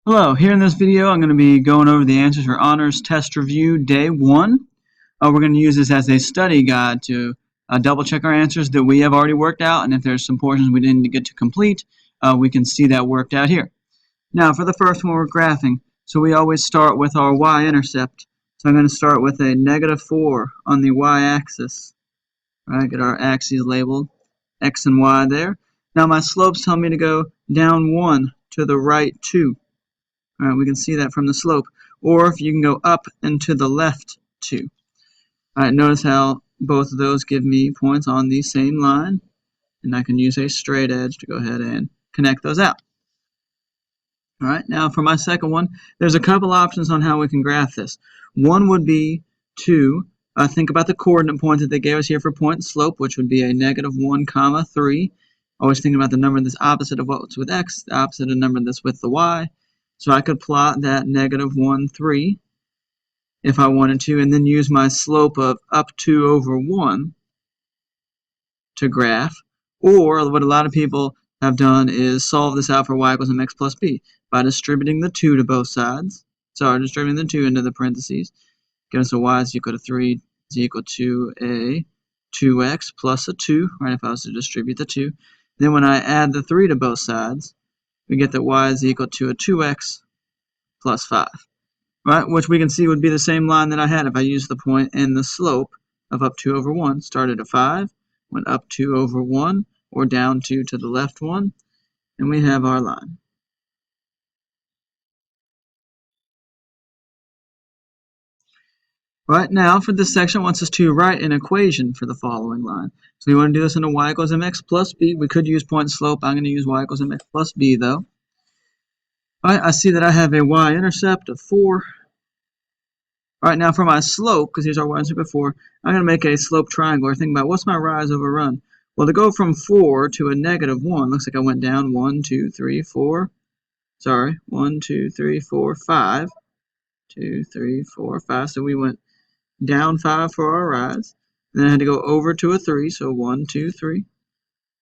Hello, here in this video I'm going to be going over the answers for Honors Test Review Day 1. We're going to use this as a study guide to double check our answers that we have already worked out, and if there's some portions we didn't get to complete, we can see that worked out here. Now for the first one, we're graphing, so we always start with our y-intercept. So I'm going to start with a -4 on the y-axis. Right, get our axes labeled, x and y there. Now my slopes tell me to go down 1 to the right 2. All right, we can see that from the slope. Or if you can go up and to the left 2. All right, notice how both of those give me points on the same line. And I can use a straight edge to go ahead and connect those out. All right, now for my second one, there's a couple options on how we can graph this. One would be to think about the coordinate points that they gave us here for point and slope, which would be a -1, 3. Always thinking about the number that's opposite of what's with x, the opposite of the number that's with the y. So I could plot that -1, 3 if I wanted to, and then use my slope of up 2 over 1 to graph. Or what a lot of people have done is solve this out for y equals mx plus b by distributing the 2 to both sides. So distributing the 2 into the parentheses. Give us a y is equal to 3 is equal to a 2x plus a 2, right, if I was to distribute the 2. Then when I add the 3 to both sides, we get that y is equal to a 2x plus 5, right, which we can see would be the same line that I had if I used the point and the slope of up 2 over 1. Started at 5, went up 2 over 1, or down 2 to the left 1, and we have our line. Right, now for this section, it wants us to write an equation for the following line. So we want to do this in a y equals mx plus b. We could use point and slope. I'm going to use y equals mx plus b, though. All right, I see that I have a y-intercept of 4. All right, now for my slope, because here's our y-intercept before, I'm going to make a slope triangle. Or think about what's my rise over run? Well, to go from 4 to a -1, looks like I went down 1, 2, 3, 4. Sorry, 1, 2, 3, 4, 5. 2, 3, 4, 5. So we went down 5 for our rise. And then I had to go over to a 3, so 1, 2, 3.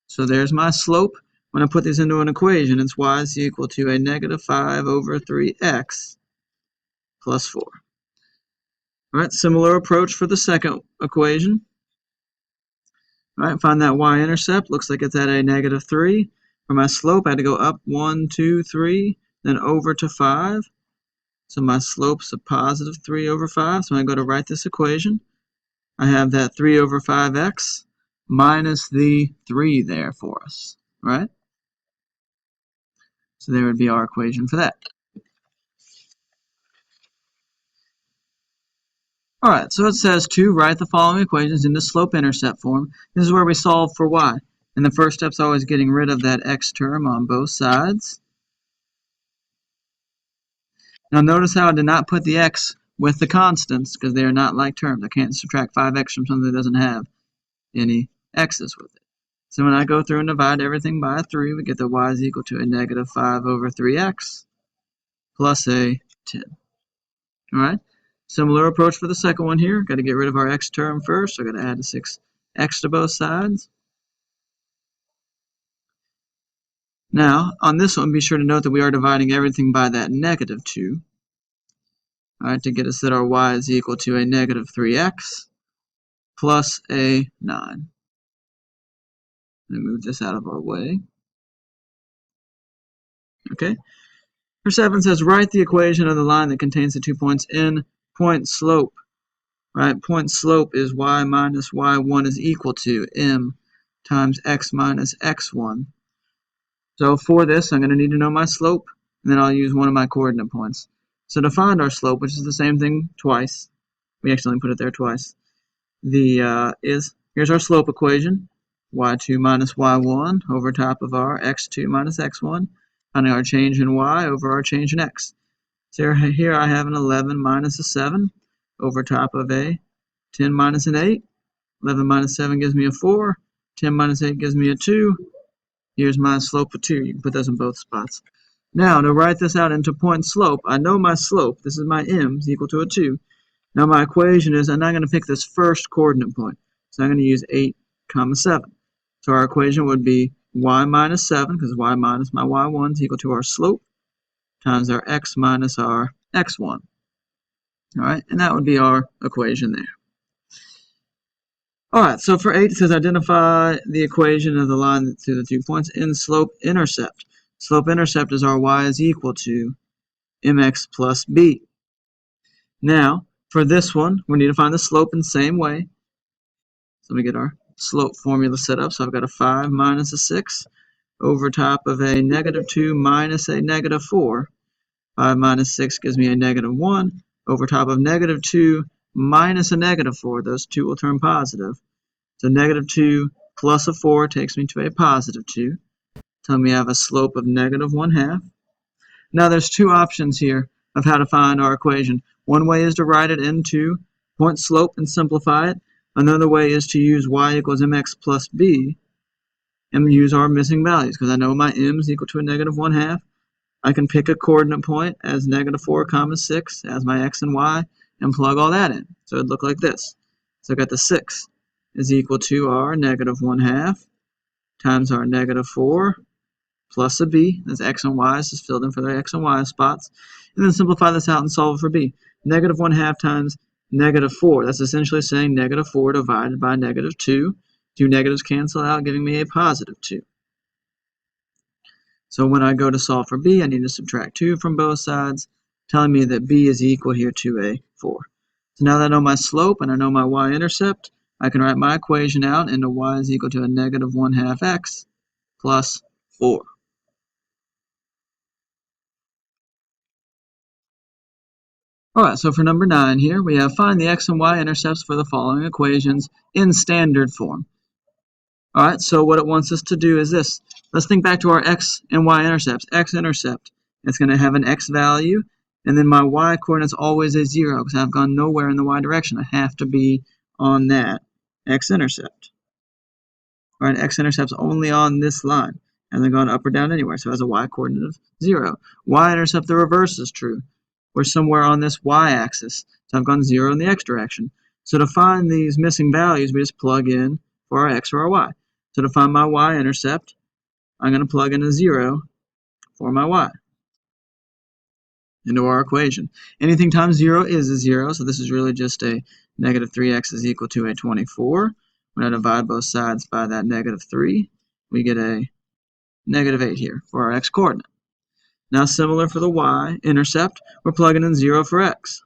So there's my slope. When I put this into an equation, it's y is equal to a -5 over 3x plus 4. All right, similar approach for the second equation. All right, find that y-intercept. Looks like it's at a -3. For my slope, I had to go up 1, 2, 3, then over to 5. So my slope's a +3 over 5. So when I go to write this equation, I have that 3 over 5x minus the 3 there for us, right? So there would be our equation for that. All right, so it says to write the following equations in the slope-intercept form. This is where we solve for y. And the first step's always getting rid of that x term on both sides. Now notice how I did not put the x with the constants because they are not like terms. I can't subtract 5x from something that doesn't have any x's with it. So when I go through and divide everything by 3, we get that y is equal to a -5 over 3x plus a 10. All right. Similar approach for the second one here. Got to get rid of our x term first, so I got to add a 6x to both sides. Now, on this one, be sure to note that we are dividing everything by that -2. All right, to get us that our y is equal to a -3x plus a 9. Let me move this out of our way. Okay. For 7 says, write the equation of the line that contains the 2 points in point slope. Right, point slope is y minus y1 is equal to m times x minus x1. So for this, I'm going to need to know my slope, and then I'll use one of my coordinate points. So to find our slope, which is the same thing twice, we accidentally put it there twice, here's our slope equation, y2 minus y1 over top of our x2 minus x1, finding our change in y over our change in x. So here I have an 11 minus a 7 over top of a 10 minus an 8. 11 minus 7 gives me a 4. 10 minus 8 gives me a 2. Here's my slope of 2. You can put those in both spots. Now, to write this out into point slope, I know my slope. This is my m is equal to a 2. Now my equation is I'm not going to pick this first coordinate point. So I'm going to use 8, 7. So our equation would be y minus 7, because y minus my y1 is equal to our slope, times our x minus our x1. All right, and that would be our equation there. All right, so for 8, it says identify the equation of the line through the 2 points in slope-intercept. Slope-intercept is our y is equal to mx plus b. Now, for this one, we need to find the slope in the same way. So we get our slope formula set up. So I've got a 5 minus a 6 over top of a negative 2 minus a negative 4. 5 minus 6 gives me a negative 1 over top of negative 2 minus a negative 4. Those two will turn positive. So negative 2 plus a 4 takes me to a positive 2. Tell me I have a slope of negative 1/2. Now there's two options here of how to find our equation. One way is to write it into point slope and simplify it. Another way is to use y equals mx plus b and use our missing values, because I know my m is equal to a negative 1/2. I can pick a coordinate point as negative 4, 6 as my x and y and plug all that in. So it'd look like this. So I got the 6 is equal to our negative 1/2 times our negative 4 plus a b. That's x and y. This is filled in for the x and y spots. And then simplify this out and solve for b. Negative 1/2 times negative 4. That's essentially saying negative 4 divided by negative 2. Two negatives cancel out, giving me a positive 2. So when I go to solve for b, I need to subtract 2 from both sides, telling me that b is equal here to a 4. So now that I know my slope and I know my y-intercept, I can write my equation out into y is equal to a negative 1/2 x plus 4. Alright, so for number 9 here, we have find the x and y intercepts for the following equations in standard form. Alright, so what it wants us to do is this. Let's think back to our x and y intercepts. X-intercept, it's going to have an x value, and then my y coordinate's always a 0, because I've gone nowhere in the y direction. I have to be on that x-intercept. Alright, x-intercept's only on this line. Hasn't gone up or down anywhere, so it has a y coordinate of 0. Y-intercept, the reverse is true. We're somewhere on this y-axis, so I've gone 0 in the x direction. So to find these missing values, we just plug in for our x or our y. So to find my y-intercept, I'm going to plug in a 0 for my y into our equation. Anything times 0 is a 0, so this is really just a negative 3x is equal to a 24. When I divide both sides by that negative 3, we get a negative 8 here for our x-coordinate. Now similar for the y-intercept, we're plugging in 0 for x.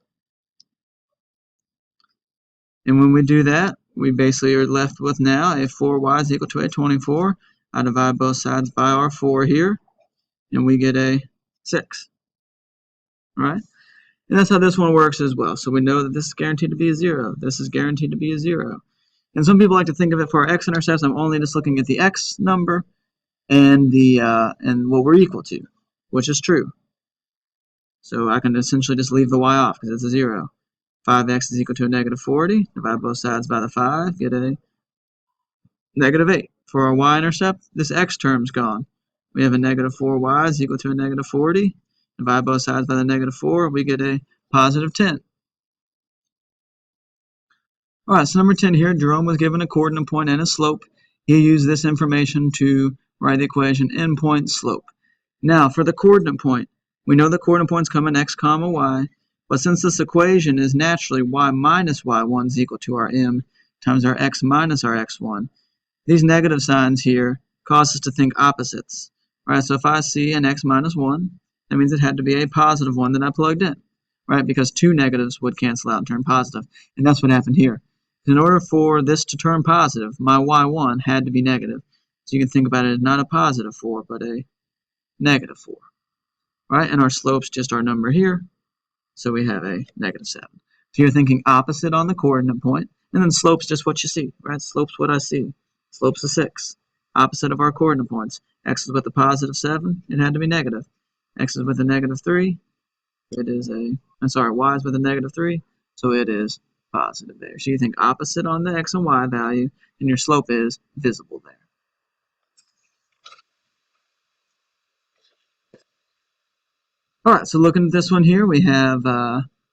And when we do that, we basically are left with now a 4y is equal to a 24. I divide both sides by our 4 here, and we get a 6. Right? And that's how this one works as well. So we know that this is guaranteed to be a 0. This is guaranteed to be a 0. And some people like to think of it for our x-intercepts. I'm only just looking at the x number and and what we're equal to, which is true. So I can essentially just leave the y off because it's a 0. 5x is equal to a negative 40. Divide both sides by the 5, get a negative 8. For our y-intercept, this x term's gone. We have a negative 4y is equal to a negative 40. Divide both sides by the negative 4, we get a positive 10. Alright, so number 10 here, Jerome was given a coordinate point and a slope. He used this information to write the equation in point slope. Now, for the coordinate point, we know the coordinate points come in x comma y, but since this equation is naturally y minus y1 is equal to our m times our x minus our x1, these negative signs here cause us to think opposites. Right, so if I see an x minus 1, that means it had to be a positive 1 that I plugged in, right? Because two negatives would cancel out and turn positive. And that's what happened here. In order for this to turn positive, my y1 had to be negative. So you can think about it as not a positive 4, but a negative 4. Right? And our slope's just our number here. So we have a negative 7. So you're thinking opposite on the coordinate point, and then slope's just what you see, right? Slope's what I see. Slope's a 6. Opposite of our coordinate points. X is with a positive 7, it had to be negative. X is with a negative 3, it is y is with a negative 3, so it is positive there. So you think opposite on the x and y value, and your slope is visible there. Alright, so looking at this one here, we have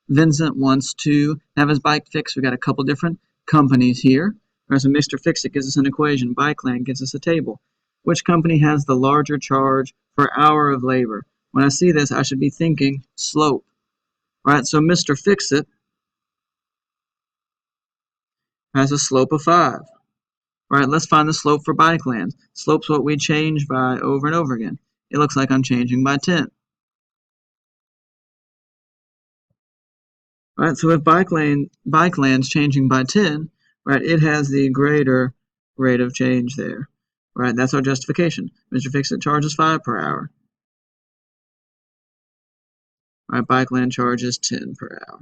Vincent wants to have his bike fixed. We got a couple different companies here. There's a Mr. Fix-It gives us an equation. Bikeland gives us a table. Which company has the larger charge per hour of labor? when I see this, I should be thinking slope. Right, so Mr. Fix-It has a slope of 5. Right, let's find the slope for Bikeland. Slope's what we change by over and over again. It looks like I'm changing by 10. Right, so if Bikeland's changing by 10, right, it has the greater rate of change there. Right, that's our justification. Mr. Fix-It charges 5 per hour. Right, Bikeland charges 10 per hour.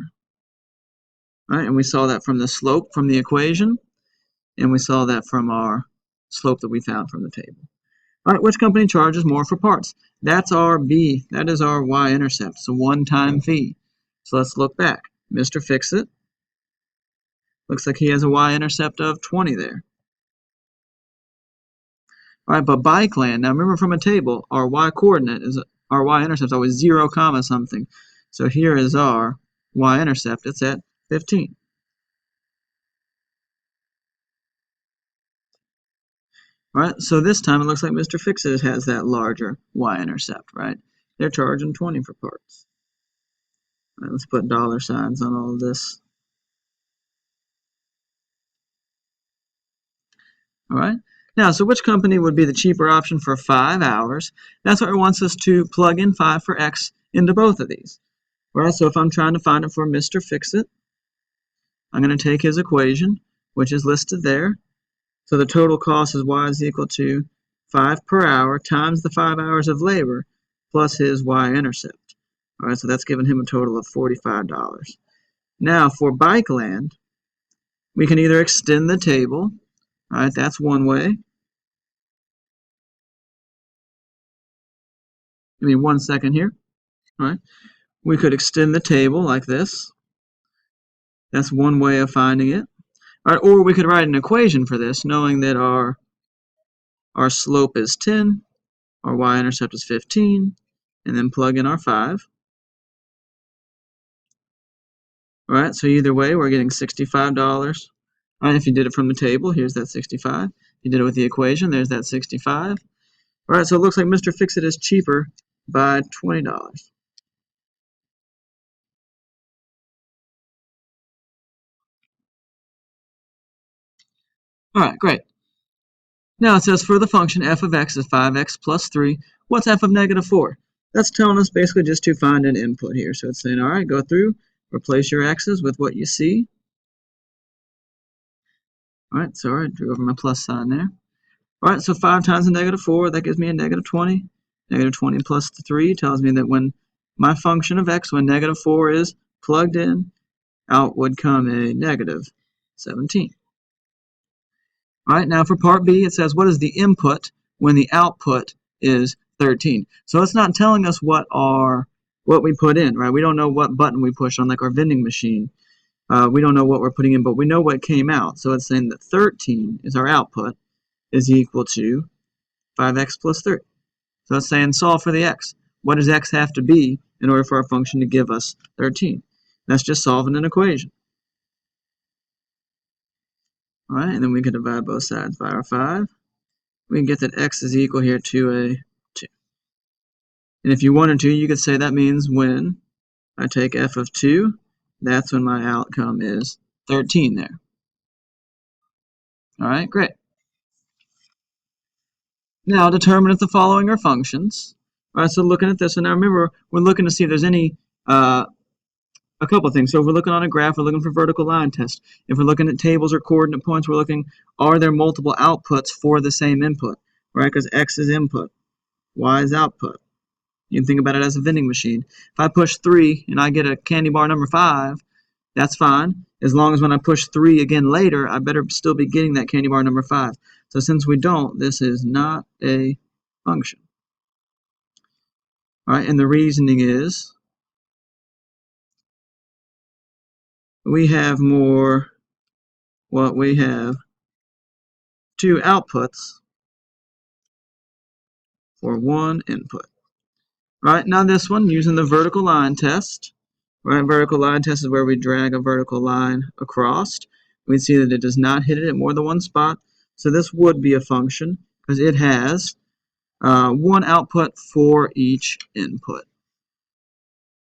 Right, and we saw that from the slope from the equation, and we saw that from our slope that we found from the table. All right, which company charges more for parts? That's our B. That is our y-intercept. It's a one-time fee. So let's look back. Mr. Fix-It. Looks like he has a y-intercept of 20 there. All right, but Bikeland, now remember from a table, our y-coordinate is our y-intercept is always 0, something. So here is our y-intercept. It's at 15. All right, so this time it looks like Mr. Fix-It has that larger y-intercept, right? They're charging 20 for parts. All right, let's put dollar signs on all of this. All right. Now, so which company would be the cheaper option for 5 hours? That's what it wants us to plug in 5 for X into both of these. All right, so if I'm trying to find it for Mr. Fix-It, I'm going to take his equation, which is listed there. So the total cost is y is equal to 5 per hour times the 5 hours of labor plus his y-intercept. All right, so that's giving him a total of $45. Now, for Bikeland, we can either extend the table. All right, that's one way. Give me 1 second here. All right, we could extend the table like this. That's one way of finding it. All right, or we could write an equation for this, knowing that our slope is 10, our y-intercept is 15, and then plug in our 5. All right, so either way, we're getting $65. All right, if you did it from the table, here's that 65. If you did it with the equation, there's that 65. All right, so it looks like Mr. Fix-It is cheaper by $20. All right, great. Now it says for the function f of x is 5x plus 3. What's f of negative 4? That's telling us basically just to find an input here. So it's saying, all right, go through, replace your x's with what you see. All right, so I drew over my plus sign there. All right, so 5 times a negative 4, that gives me a negative 20. Negative 20 plus 3 tells me that when my function of x, when negative 4 is plugged in, out would come a negative 17. All right, now for part B, it says what is the input when the output is 13. So it's not telling us what we put in, right? We don't know what button we push on, like our vending machine. We don't know what we're putting in, but we know what came out. So it's saying that 13 is our output, is equal to 5x plus 3. So it's saying solve for the x. What does x have to be in order for our function to give us 13? That's just solving an equation. All right, and then we can divide both sides by our 5. We can get that x is equal here to a 2. And if you wanted to, you could say that means when I take f of 2, that's when my outcome is 13 there. All right, great. Now determine if the following are functions. All right, so looking at this, and now remember, we're looking to see if there's any, a couple of things. So if we're looking on a graph, we're looking for vertical line test. If we're looking at tables or coordinate points, we're looking, are there multiple outputs for the same input, right? Because x is input, y is output. You can think about it as a vending machine. If I push 3 and I get a candy bar number 5, that's fine. As long as when I push 3 again later, I better still be getting that candy bar number 5. So since we don't, this is not a function. All right, and the reasoning is we have we have 2 outputs for 1 input. Right, now this one, using the vertical line test. Right, vertical line test is where we drag a vertical line across. We see that it does not hit it at more than one spot. So this would be a function because it has one output for each input.